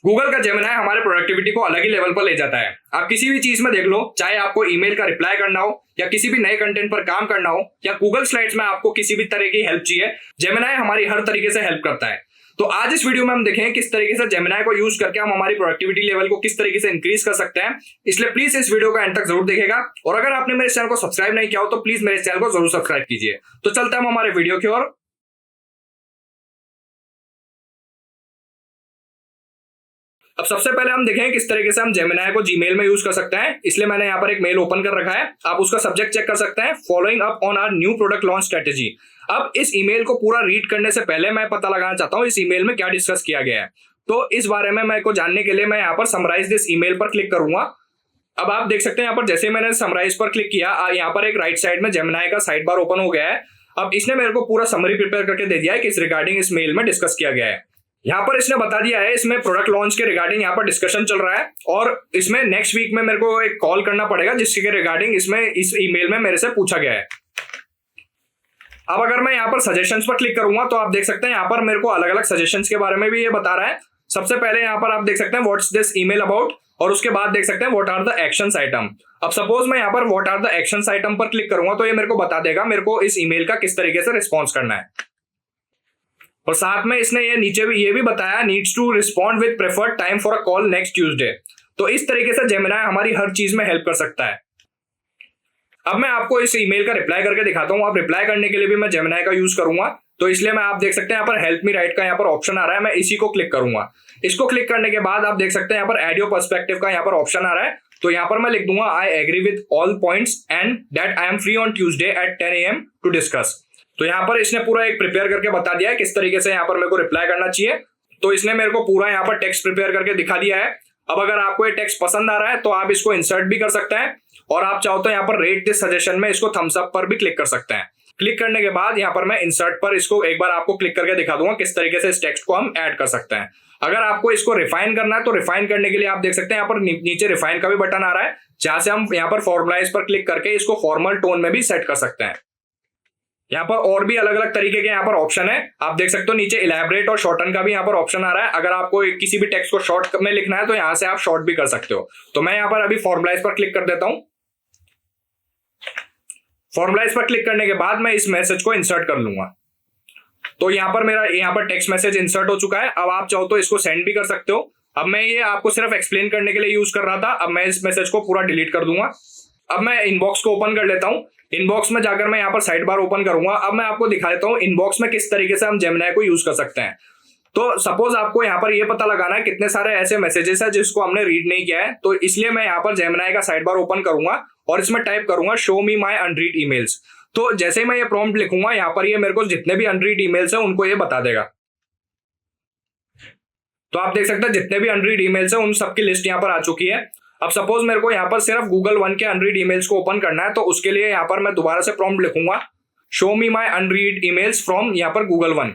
Google का Gemini हमारे productivity को अलग ही लेवल पर ले जाता है। आप किसी भी चीज में देख लो, चाहे आपको ईमेल का रिप्लाई करना हो या किसी भी नए कंटेंट पर काम करना हो या गूगल स्लाइड्स में आपको किसी भी तरह की हेल्प चाहिए, जेमिनी हमारी हर तरीके से हेल्प करता है। तो आज इस वीडियो में हम देखेंगे किस तरीके से जेमिनी को यूज करके हम हमारी प्रोडक्टिविटी लेवल को किस तरीके से इंक्रीज कर सकते हैं। इसलिए प्लीज इस वीडियो का एंड तक जरूर देखेगा, और अगर आपने मेरे चैनल को सब्सक्राइब नहीं किया हो तो प्लीज मेरे चैनल को जरूर सब्सक्राइब कीजिए। तो चलते हैं हम हमारे वीडियो की ओर। अब सबसे पहले हम देखें किस तरीके से हम जेमिनी को जीमेल में यूज कर सकते हैं। इसलिए मैंने यहाँ पर एक मेल ओपन कर रखा है, आप उसका सब्जेक्ट चेक कर सकते हैं, following up on our new product launch strategy. अब इस ईमेल को पूरा रीड करने से पहले मैं पता लगाना चाहता हूँ इस ईमेल में क्या डिस्कस किया गया है। तो इस बारे में मैं को जानने के लिए मैं यहाँ पर समराइज दिस ईमेल पर क्लिक करूंगा। अब आप देख सकते हैं यहाँ पर जैसे मैंने समराइज पर क्लिक किया, यहाँ पर एक राइट साइड में जेमिनी का साइड बार ओपन हो गया है। अब इसने मेरे को पूरा समरी प्रिपेयर करके दे दिया है कि इस रिगार्डिंग इस मेल में डिस्कस किया गया है। यहाँ पर इसने बता दिया है इसमें प्रोडक्ट लॉन्च के रिगार्डिंग यहाँ पर डिस्कशन चल रहा है, और इसमें नेक्स्ट वीक में मेरे को एक कॉल करना पड़ेगा जिसके रिगार्डिंग इसमें इस ईमेल में मेरे से पूछा गया है। अब अगर मैं यहाँ पर सजेशंस पर क्लिक करूंगा तो आप देख सकते हैं यहाँ पर मेरे को अलग अलग सजेशंस के बारे में भी ये बता रहा है। सबसे पहले यहाँ पर आप देख सकते हैं व्हाट्स दिस ईमेल अबाउट, और उसके बाद देख सकते हैं what are the actions item. अब सपोज मैं यहाँ पर what are the actions item पर क्लिक करूंगा तो ये मेरे को बता देगा मेरे को इस ईमेल का किस तरीके से रिस्पॉन्स करना है, और साथ में इसने ये नीचे भी ये भी बताया needs to respond with preferred time for a call next Tuesday. तो इस तरीके से जेमिनी हमारी हर चीज में हेल्प कर सकता है। अब मैं आपको इस ईमेल का रिप्लाई करके दिखाता हूं। अब रिप्लाई करने के लिए भी मैं जेमिनी का यूज करूंगा, तो इसलिए मैं आप देख सकते हैं यहाँ पर हेल्प मी राइट का यहाँ पर ऑप्शन आ रहा है, मैं इसी को क्लिक करूंगा। इसको क्लिक करने के बाद आप देख सकते हैं यहाँ पर एड योर पर्सपेक्टिव का यहाँ पर ऑप्शन आ रहा है, तो यहाँ पर मैं लिख दूंगा I agree with all points and that I am free on Tuesday at 10 AM to discuss. तो यहाँ पर इसने पूरा एक प्रिपेयर करके बता दिया है किस तरीके से यहाँ पर मेरे को रिप्लाई करना चाहिए। तो इसने मेरे को पूरा यहाँ पर टेक्स्ट प्रिपेयर करके दिखा दिया है। अब अगर आपको ये टेक्स्ट पसंद आ रहा है तो आप इसको इंसर्ट भी कर सकते हैं, और आप चाहो तो यहाँ पर रेट दिस सजेशन में इसको थम्स अप पर भी क्लिक कर सकते हैं। क्लिक करने के बाद यहाँ पर मैं इंसर्ट पर इसको एक बार आपको क्लिक करके दिखा दूंगा किस तरीके से इस टेक्स्ट को हम ऐड कर सकते हैं। अगर आपको इसको रिफाइन करना है तो रिफाइन करने के लिए आप देख सकते हैं यहाँ पर नीचे रिफाइन का भी बटन आ रहा है, जहां से हम यहाँ पर फॉर्मुलाइज पर क्लिक करके इसको फॉर्मल टोन में भी सेट कर सकते हैं। यहाँ पर और भी अलग अलग तरीके के यहाँ पर ऑप्शन है, आप देख सकते हो नीचे इलैबोरेट और शॉर्टन का भी यहाँ पर ऑप्शन आ रहा है। अगर आपको किसी भी टेक्स्ट को शॉर्ट में लिखना है तो यहाँ से आप शॉर्ट भी कर सकते हो। तो मैं यहाँ पर अभी फॉर्मुलाइज पर क्लिक कर देता हूँ। फॉर्मुलाइज पर क्लिक करने के बाद मैं इस मैसेज को इंसर्ट कर लूंगा। तो यहाँ पर मेरा यहाँ पर टेक्स्ट मैसेज इंसर्ट हो चुका है। अब आप चाहो तो इसको सेंड भी कर सकते हो। अब मैं ये आपको सिर्फ एक्सप्लेन करने के लिए यूज कर रहा था, अब मैं इस मैसेज को पूरा डिलीट कर दूंगा। अब मैं इनबॉक्स को ओपन कर लेता हूँ। इनबॉक्स में जाकर मैं यहाँ पर साइड बार ओपन करूंगा। अब मैं आपको दिखा देता हूँ इनबॉक्स में किस तरीके से हम जेमिनी को यूज कर सकते हैं। तो सपोज आपको यहाँ पर ये पता लगाना है कितने सारे ऐसे मैसेजेस है जिसको हमने रीड नहीं किया है, तो इसलिए मैं यहाँ पर जेमिनी का साइड बार ओपन करूंगा और इसमें टाइप करूंगा शो मी माई अनरीड ईमेल्स। तो जैसे ही मैं ये प्रॉम्प्ट लिखूंगा यहाँ पर ये मेरे को जितने भी अनरीड ईमेल्स है उनको ये बता देगा। तो आप देख सकते हैं जितने भी अनरीड ईमेल्स है उन सबकी लिस्ट यहाँ पर आ चुकी है। अब सपोज मेरे को यहाँ पर सिर्फ गूगल वन के अनरीड ईमेल्स को ओपन करना है, तो उसके लिए यहाँ पर मैं दोबारा से प्रॉम्प्ट लिखूंगा show me my unread emails from यहाँ पर गूगल वन।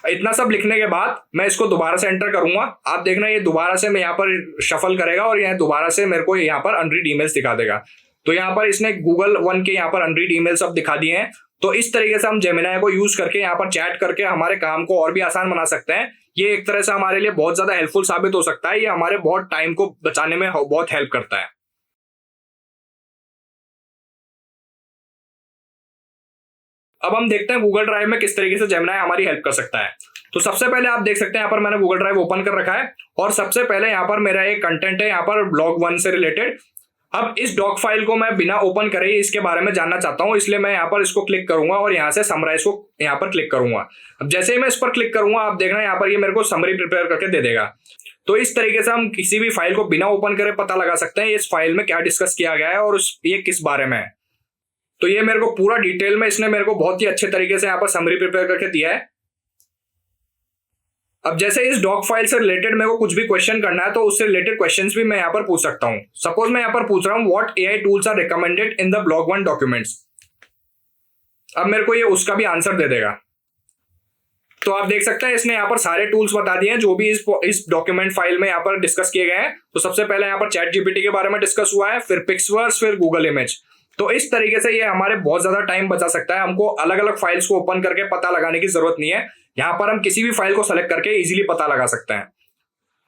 इतना सब लिखने के बाद मैं इसको दोबारा से एंटर करूंगा। आप देखना ये दोबारा से मैं यहाँ पर शफल करेगा और यहाँ दोबारा से मेरे को यहाँ पर अनरीड ईमेल्स दिखा देगा। तो यहाँ पर इसने गूगल वन के यहाँ पर अनरीड ईमेल सब दिखा दिए हैं। तो इस तरीके से हम जेमिनी को यूज करके यहाँ पर चैट करके हमारे काम को और भी आसान बना सकते हैं। ये एक तरह से हमारे लिए बहुत ज्यादा हेल्पफुल साबित हो सकता है। ये हमारे बहुत टाइम को बचाने में बहुत हेल्प करता है। अब हम देखते हैं गूगल ड्राइव में किस तरीके से जेमिनी हमारी हेल्प कर सकता है। तो सबसे पहले आप देख सकते हैं यहाँ पर मैंने गूगल ड्राइव ओपन कर रखा है, और सबसे पहले यहाँ पर मेरा एक कंटेंट है यहाँ पर ब्लॉग वन से रिलेटेड। अब इस डॉक फाइल को मैं बिना ओपन करे ही इसके बारे में जानना चाहता हूं, इसलिए मैं यहाँ पर इसको क्लिक करूंगा और यहाँ से समराइज को यहाँ पर क्लिक करूंगा। अब जैसे ही मैं इस पर क्लिक करूंगा आप देखना यहाँ पर ये मेरे को समरी प्रिपेयर करके दे देगा। तो इस तरीके से हम किसी भी फाइल को बिना ओपन करे पता लगा सकते हैं इस फाइल में क्या डिस्कस किया गया है और ये किस बारे में है। तो ये मेरे को पूरा डिटेल में इसने मेरे को बहुत ही अच्छे तरीके से यहाँ पर समरी प्रिपेयर करके दिया है। अब जैसे इस डॉक फाइल से रिलेटेड मेरे को कुछ भी क्वेश्चन करना है तो उससे रिलेटेड क्वेश्चंस भी मैं यहाँ पर पूछ सकता हूँ। सपोज मैं यहाँ पर पूछ रहा हूँ what AI tools are recommended in the blog one documents. अब मेरे को ये उसका भी आंसर दे देगा। तो आप देख सकते हैं इसने यहाँ पर सारे टूल्स बता दिए हैं जो भी इस डॉक्यूमेंट फाइल में यहाँ पर डिस्कस किए गए हैं। तो सबसे पहले यहाँ पर चैट जीपीटी के बारे में डिस्कस हुआ है, फिर पिक्सवर्स, फिर गूगल इमेज। तो इस तरीके से ये हमारे बहुत ज्यादा टाइम बचा सकता है। हमको अलग अलग फाइल्स को ओपन करके पता लगाने की जरूरत नहीं है। यहाँ पर हम किसी भी फाइल को सेलेक्ट करके इजीली पता लगा सकते हैं।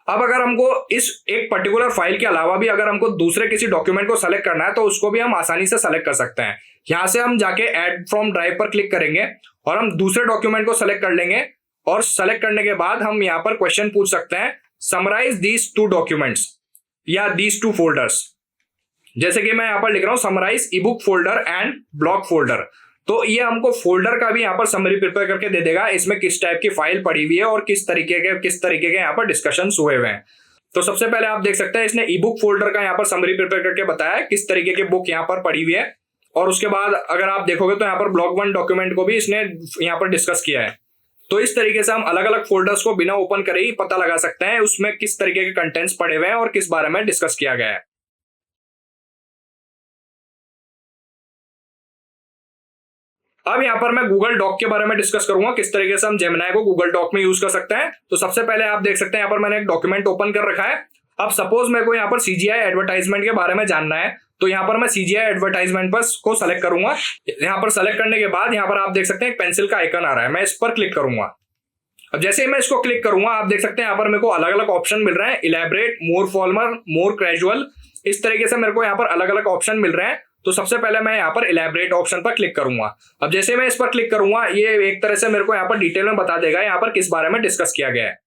अब अगर हमको इस एक पर्टिकुलर फाइल के अलावा भी अगर हमको दूसरे किसी डॉक्यूमेंट को सेलेक्ट करना है तो उसको भी हम आसानी से सेलेक्ट कर सकते हैं। यहां से हम जाके ऐड फ्रॉम ड्राइव पर क्लिक करेंगे और हम दूसरे डॉक्यूमेंट को सेलेक्ट कर लेंगे और सेलेक्ट करने के बाद हम यहाँ पर क्वेश्चन पूछ सकते हैं, समराइज दीज टू डॉक्यूमेंट्स या दीज टू फोल्डर्स। जैसे कि मैं यहाँ पर लिख रहा हूं summarise ebook folder and blog folder, तो ये हमको फोल्डर का भी यहाँ पर समरी प्रिपेयर करके दे देगा, इसमें किस टाइप की फाइल पड़ी हुई है और किस तरीके के यहाँ पर डिस्कशंस हुए हुए हैं। तो सबसे पहले आप देख सकते हैं इसने ई बुक फोल्डर का यहाँ पर समरी प्रिपेयर करके बताया किस तरीके की बुक यहाँ पर पड़ी हुई है, और उसके बाद अगर आप देखोगे तो यहाँ पर ब्लॉक 1 डॉक्यूमेंट को भी इसने यहाँ पर डिस्कस किया है। तो इस तरीके से हम अलग अलग फोल्डर्स को बिना ओपन करे ही पता लगा सकते हैं उसमें किस तरीके के कंटेंट्स पड़े हुए हैं और किस बारे में डिस्कस किया गया है। अब यहाँ पर मैं गूगल डॉक के बारे में डिस्कस करूंगा, किस तरीके से हम जेमिनी को गूगल डॉक में यूज कर सकते हैं। तो सबसे पहले आप देख सकते हैं यहाँ पर मैंने एक डॉक्यूमेंट ओपन कर रखा है। अब सपोज मेरे को यहाँ पर सीजीआई एडवर्टाइजमेंट के बारे में जानना है, तो यहाँ पर मैं सीजीआई एडवर्टाइजमेंट पर को सेलेक्ट करूंगा। यहाँ पर सेलेक्ट करने के बाद यहाँ पर आप देख सकते हैं एक पेंसिल का आइकन आ रहा है, मैं इस पर क्लिक करूंगा। अब जैसे ही मैं इसको क्लिक करूंगा आप देख सकते हैं यहाँ पर मेरे को अलग अलग ऑप्शन मिल रहे हैं, इलेबरेट, मोर फॉर्मल, मोर कैजुअल, इस तरीके से मेरे को यहाँ पर अलग अलग ऑप्शन मिल रहे हैं। तो सबसे पहले मैं यहाँ पर इलेबरेट ऑप्शन पर क्लिक करूंगा। अब जैसे मैं इस पर क्लिक करूंगा ये एक तरह से मेरे को यहाँ पर डिटेल में बता देगा यहाँ पर किस बारे में डिस्कस किया गया है।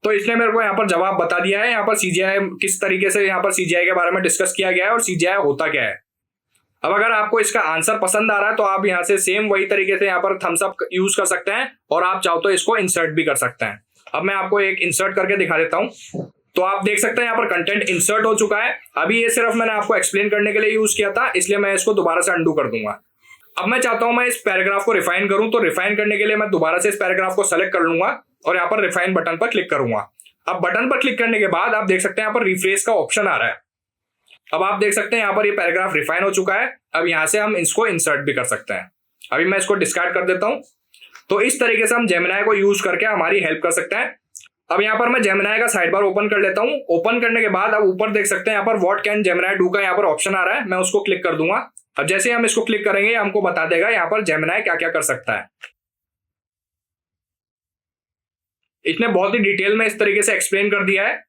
तो इसने मेरे को यहाँ पर जवाब बता दिया है यहाँ पर सीजीआई किस तरीके से यहाँ पर सीजीआई के बारे में डिस्कस किया गया है और सीजीआई होता क्या है। अब अगर आपको इसका आंसर पसंद आ रहा है तो आप यहाँ से सेम वही तरीके से यहाँ पर थम्स अप यूज कर सकते हैं और आप चाहो तो इसको इंसर्ट भी कर सकते हैं। अब मैं आपको एक इंसर्ट करके दिखा देता हूँ। तो आप देख सकते हैं यहाँ पर कंटेंट इंसर्ट हो चुका है। अभी ये सिर्फ मैंने आपको एक्सप्लेन करने के लिए यूज किया था, इसलिए मैं इसको दोबारा से अंडू कर दूंगा। अब मैं चाहता हूं मैं इस पैराग्राफ को रिफाइन करूं, तो रिफाइन करने के लिए मैं दोबारा से इस पैराग्राफ को सेलेक्ट कर लूंगा और यहाँ पर रिफाइन बटन पर क्लिक करूंगा। अब बटन पर क्लिक करने के बाद आप देख सकते हैं यहाँ पर रिफ्रेश का ऑप्शन आ रहा है। अब आप देख सकते हैं यहाँ पर ये पैराग्राफ रिफाइन हो चुका है। अब यहाँ से हम इसको इंसर्ट भी कर सकते हैं। अभी मैं इसको डिस्कार्ड कर देता हूँ। तो इस तरीके से हम जेमिनी को यूज करके हमारी हेल्प कर सकते हैं। अब यहाँ पर मैं जेमिनी का साइड बार ओपन कर लेता हूँ। ओपन करने के बाद अब ऊपर देख सकते हैं यहाँ पर व्हाट कैन जेमिनी डू का यहाँ पर ऑप्शन आ रहा है, मैं उसको क्लिक कर दूंगा। अब जैसे हम इसको क्लिक करेंगे हमको बता देगा यहाँ पर जेमिनी क्या क्या कर सकता है। इसने बहुत ही डिटेल में इस तरीके से एक्सप्लेन कर दिया है।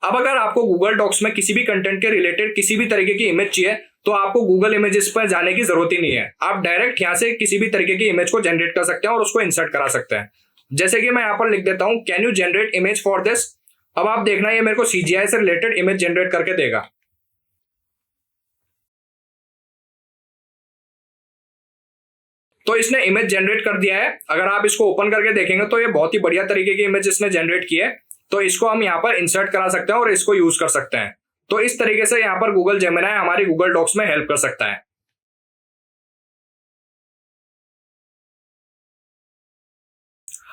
अब अगर आपको गूगल डॉक्स में किसी भी कंटेंट के रिलेटेड किसी भी तरीके की इमेज चाहिए तो आपको गूगल इमेजेस पर जाने की जरूरत ही नहीं है। आप डायरेक्ट यहां से किसी भी तरीके की इमेज को जनरेट कर सकते हैं और उसको इंसर्ट करा सकते हैं। जैसे कि मैं यहां पर लिख देता हूं can you generate image for this. अब आप देखना ये मेरे को सीजीआई से रिलेटेड इमेज जनरेट करके देगा। तो इसने इमेज जनरेट कर दिया है। अगर आप इसको ओपन करके देखेंगे तो ये बहुत ही बढ़िया तरीके की इमेज इसने जनरेट की है। तो इसको हम यहाँ पर इंसर्ट करा सकते हैं और इसको यूज कर सकते हैं। तो इस तरीके से यहाँ पर गूगल जेमिनी हमारी गूगल डॉक्स में हेल्प कर सकता है।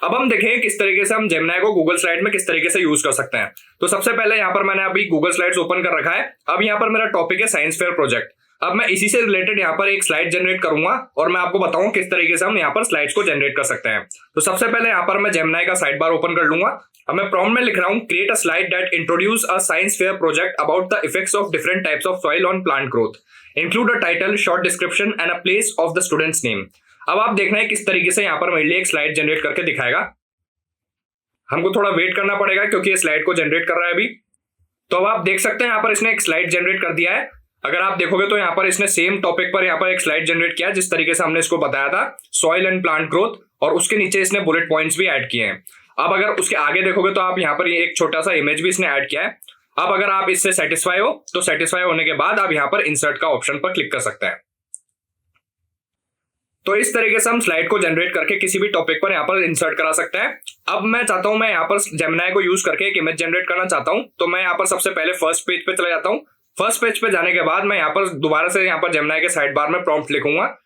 अब हम देखें किस तरीके से हम जेमिनी को गूगल स्लाइड में किस तरीके से यूज कर सकते हैं। तो सबसे पहले यहाँ पर मैंने अभी गूगल स्लाइड्स ओपन कर रखा है। अब यहाँ पर मेरा टॉपिक है साइंस फेयर प्रोजेक्ट। अब मैं इसी से रिलेटेड यहाँ पर एक स्लाइड जनरेट करूंगा और मैं आपको बताऊं किस तरीके से हम यहाँ पर स्लाइड्स को जनरेट कर सकते हैं। तो सबसे पहले यहाँ पर मैं जेमिनी का साइड बार ओपन कर लूंगा। अब मैं प्रॉम्प्ट में लिख रहा हूँ create a slide that introduce a science fair project about the effects of different types of soil on plant growth, include a title, short description and a place of the students name. अब आप देखना है किस तरीके से यहाँ पर मेरे लिए एक स्लाइड जनरेट करके दिखाएगा। हमको थोड़ा वेट करना पड़ेगा क्योंकि ये स्लाइड को जनरेट कर रहा है अभी। तो अब आप देख सकते हैं यहाँ पर इसने एक स्लाइड जनरेट कर दिया है। अगर आप देखोगे तो यहाँ पर इसने सेम टॉपिक पर यहाँ पर एक स्लाइड जनरेट किया जिस तरीके से हमने इसको बताया था, सॉइल एंड प्लांट ग्रोथ, और उसके नीचे इसने बुलेट पॉइंट्स भी ऐड किए हैं। अब अगर उसके आगे देखोगे तो आप यहाँ पर ये एक छोटा सा इमेज भी इसने ऐड किया है। अब अगर आप इससे सेटिस्फाई हो तो सेटिस्फाई होने के बाद आप यहाँ पर इंसर्ट का ऑप्शन पर क्लिक कर सकते हैं। तो इस तरीके से हम स्लाइड को जनरेट करके किसी भी टॉपिक पर यहाँ पर इंसर्ट करा सकते हैं। अब मैं चाहता हूं मैं यहाँ पर जेमिनी को यूज करके एक इमेज जनरेट करना चाहता हूं। तो मैं यहाँ पर सबसे पहले फर्स्ट पेज पे चला जाता हूं। फर्स्ट पेज पे जाने के बाद मैं यहाँ पर दोबारा से यहाँ पर जेमिनी के साइड बार में प्रॉम्प्ट लिखूंगा।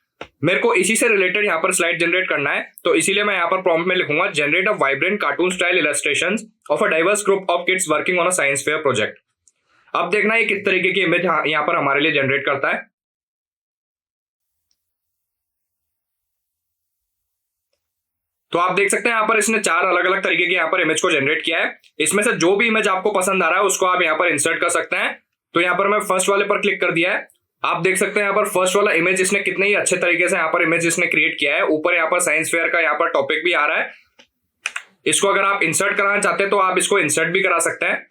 मेरे को इसी से रिलेटेड यहाँ पर स्लाइड जनरेट करना है, तो इसीलिए मैं यहाँ पर प्रॉम्प्ट में लिखूंगा generate a vibrant cartoon style illustrations of a diverse group of kids working on a science fair project. अब देखना ये किस तरीके की इमेज यहाँ पर हमारे लिए जनरेट करता है। तो आप देख सकते हैं यहाँ पर इसने 4 अलग अलग तरीके के यहाँ पर इमेज को जनरेट किया है। इसमें से जो भी इमेज आपको पसंद आ रहा है उसको आप यहाँ पर इंसर्ट कर सकते हैं। तो यहाँ पर मैं फर्स्ट वाले पर क्लिक कर दिया है। आप देख सकते हैं यहाँ पर फर्स्ट वाला इमेज इसने कितने ही अच्छे तरीके से यहाँ पर इमेज इसने क्रिएट किया है। ऊपर यहाँ पर साइंस फेयर का यहाँ पर टॉपिक भी आ रहा है। इसको अगर आप इंसर्ट कराना चाहते हैं तो आप इसको इंसर्ट भी करा सकते हैं।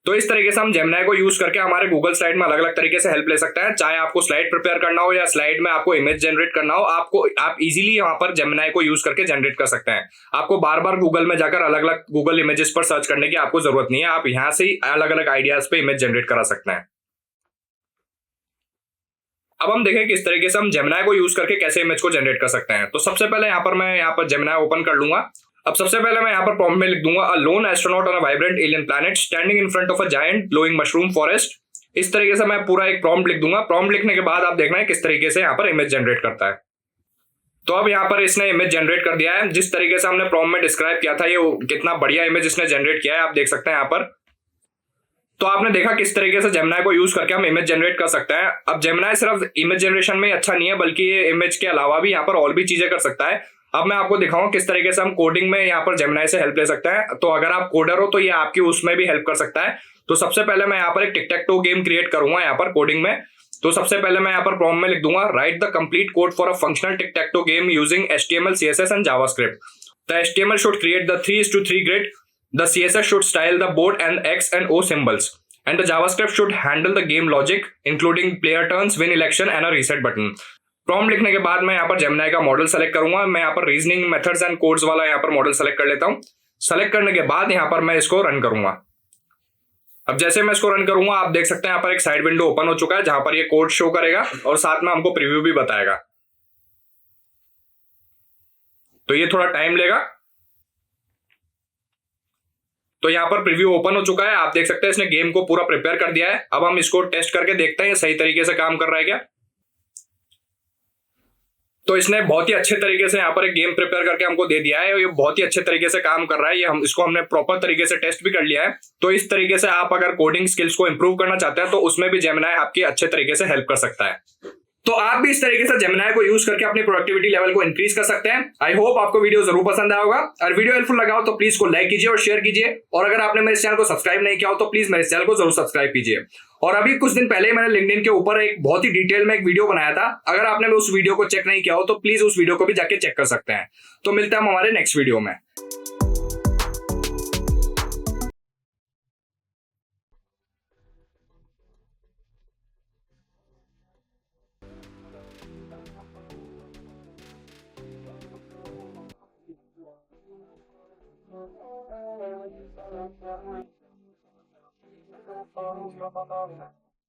तो इस तरीके से हम जेमिनाई को यूज करके हमारे गूगल स्लाइड में अलग अलग तरीके से हेल्प ले सकते हैं। चाहे आपको स्लाइड प्रिपेयर करना हो या स्लाइड में आपको इमेज जनरेट करना हो, आप इजीली यहाँ पर जेमिनाई को यूज करके जनरेट कर सकते हैं। आपको बार बार गूगल में जाकर अलग अलग गूगल इमेजेस पर सर्च करने की आपको जरूरत नहीं है। आप यहाँ से ही अलग अलग आइडियाज पे इमेज जनरेट करा सकते हैं। अब हम देखें किस तरीके से हम जेमिनाई को यूज करके कैसे इमेज को जनरेट कर सकते हैं। तो सबसे पहले मैं यहाँ पर जेमिनाई ओपन कर लूंगा। अब सबसे पहले मैं यहाँ पर प्रॉम्प्ट में लिख दूंगा a lone astronaut on a vibrant alien planet standing in front of a giant glowing mushroom forest. इस तरीके से मैं पूरा एक प्रॉम्प्ट लिख दूंगा। प्रॉम्प्ट लिखने के बाद आप देखना है किस तरीके से यहाँ पर इमेज जनरेट करता है। तो अब यहाँ पर इसने इमेज जनरेट कर दिया है। जिस तरीके से हमने प्रॉम्प्ट में डिस्क्राइब किया था, ये कितना बढ़िया इमेज इसने जनरेट किया है, आप देख सकते हैं यहाँ पर। तो आपने देखा किस तरीके से जेमिनाई को यूज करके हम इमेज जनरेट कर सकते हैं। अब जेमिनाई सिर्फ इमेज जनरेशन में अच्छा नहीं है, बल्कि ये इमेज के अलावा भी यहाँ पर और भी चीजें कर सकता है। अब मैं आपको दिखाऊं किस तरीके से हम कोडिंग में यहाँ पर जेमिनाई से हेल्प ले सकते हैं। तो अगर आप कोडर हो तो ये आपकी उसमें भी हेल्प कर सकता है। तो सबसे पहले मैं यहाँ पर एक टिक टैक टो गेम क्रिएट करूंगा यहाँ पर कोडिंग में। तो सबसे पहले मैं यहाँ पर प्रॉम्प्ट में लिख दूंगा right the complete code for a functional tick tech to game using HTML, CSS and JavaScript. The HTML should create the 3:3 grid, the CSS should style the board and X and O symbols, and the JavaScript should handle the game logic including player turns, win election and a reset button। Prompt लिखने के बाद मैं यहाँ पर Gemini का model select करूंगा। मैं यहाँ पर रीजनिंग मेथड्स एंड कोड्स वाला यहाँ पर मॉडल सेलेक्ट कर लेता हूँ। सेलेक्ट करने के बाद यहाँ पर मैं इसको रन करूंगा। अब जैसे मैं इसको रन करूंगा, आप देख सकते हैं यहाँ पर एक साइड विंडो ओपन हो चुका है जहां पर ये कोड शो करेगा और साथ में हमको प्रीव्यू भी बताएगा। तो ये थोड़ा टाइम लेगा। तो यहाँ पर प्रीव्यू ओपन हो चुका है। आप देख सकते हैं इसने गेम को पूरा प्रिपेयर कर दिया है। अब हम इसको टेस्ट करके देखते हैं ये सही तरीके से काम कर रहा है क्या। तो इसने बहुत ही अच्छे तरीके से यहाँ पर एक गेम प्रिपेयर करके हमको दे दिया है। ये बहुत ही अच्छे तरीके से काम कर रहा है। ये हमने प्रॉपर तरीके से टेस्ट भी कर लिया है। तो इस तरीके से आप अगर कोडिंग स्किल्स को इंप्रूव करना चाहते हैं तो उसमें भी जेमिनाई आपकी अच्छे तरीके से हेल्प कर सकता है। तो आप भी इस तरीके से जेमिनाई को यूज करके अपनी प्रोडक्टिविटी लेवल को इंक्रीज कर सकते हैं। आई होप आपको वीडियो जरूर पसंद आया होगा। और वीडियो हेल्पफुल लगा हो तो प्लीज को लाइक कीजिए और शेयर कीजिए। और अगर आपने मेरे चैनल को सब्सक्राइब नहीं किया हो तो प्लीज मेरे चैनल को जरूर सब्सक्राइब कीजिए। और अभी कुछ दिन पहले मैंने लिंक्डइन के ऊपर एक बहुत ही डिटेल में एक वीडियो बनाया था। अगर आपने उस वीडियो को चेक नहीं किया हो तो प्लीज उस वीडियो को भी जाके चेक कर सकते हैं। तो मिलते हैं हम हमारे नेक्स्ट वीडियो में।